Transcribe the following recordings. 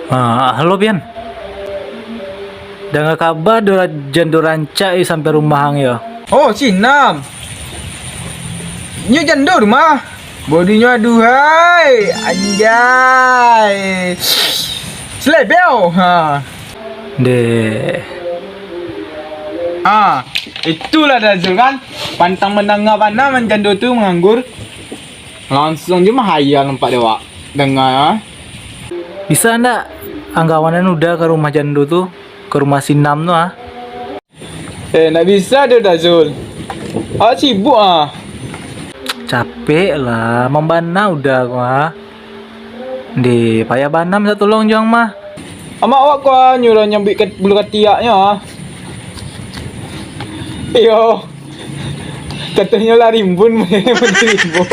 Halo Pian. Dah nggak kabar jando ranca sampai rumah hang ya. Oh, Sinam. Nyu jando rumah. Bodinya aduhai. Anjay. Selebel. Deh. Itulah Dazul kan. Pantang mendengar mana menjando tu menganggur. Langsung dia mahayal nampak dia wak. Dengar. Bisa ndak anggawanan udah ke rumah jando tuh, ke rumah Sinam tuh Nak bisa dia Dazul. Sibuk Capek lah, membana udah gua. Deh, payah banam saya tolong jang mah. Amak awak kau nyuruh nyambik bulu ketiaknya. Yo. Katanya lah rimbun rimbun.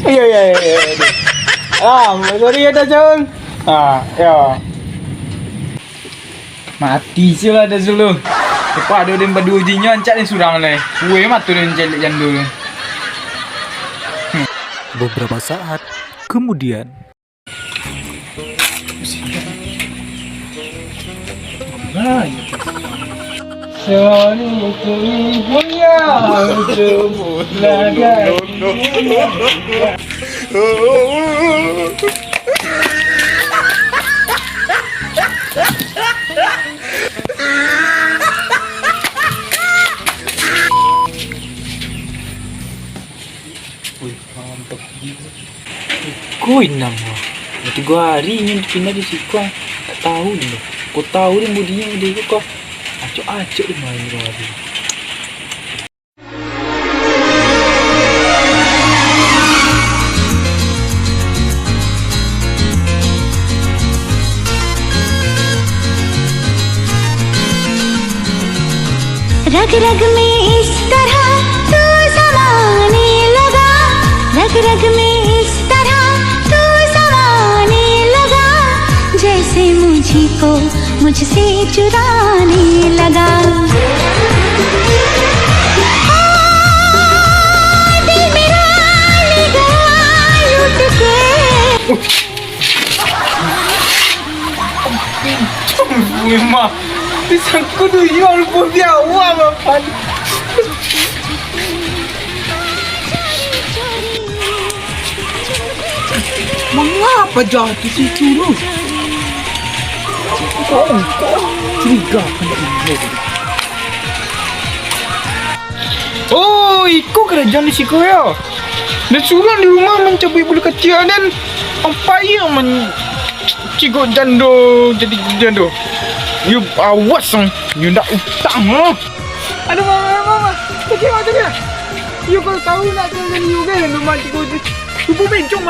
Iya. Sorry ya Dazul. Ya. Mati sih lah Dazul lu. Lepas ada yang berdua ujinya ancak ni surang lah. Kue mah tu yang jelek jandu. Beberapa saat kemudian. Soni punya sebut laga. Kuy nama. Itu 3 hari ingin pindah di situ. Tak tahu dia. Kau tahu dia mudinya dia kok. Acok-acok dia main lagi. रग रग में इस तरह तू समाने लगा रग रग में इस तरह तू समाने लगा जैसे मुझी को मुझसे चुराने लगा दिल मेरा ले गया लूट के Memang disangkut tu jual pun dia awak apa? Mengapa jauh ke situ lu? Kau curiga kan ini? Oh, ikut kerajaan di situ ya. Dan suruh di rumah mencabut bulu kecil dan apa yang cikgu jando jadi jando. You awas you nak utang Aduh mama. Pergi macam ni. You kalau tahu nak dengan you kan rumah cikgu. You pun bencong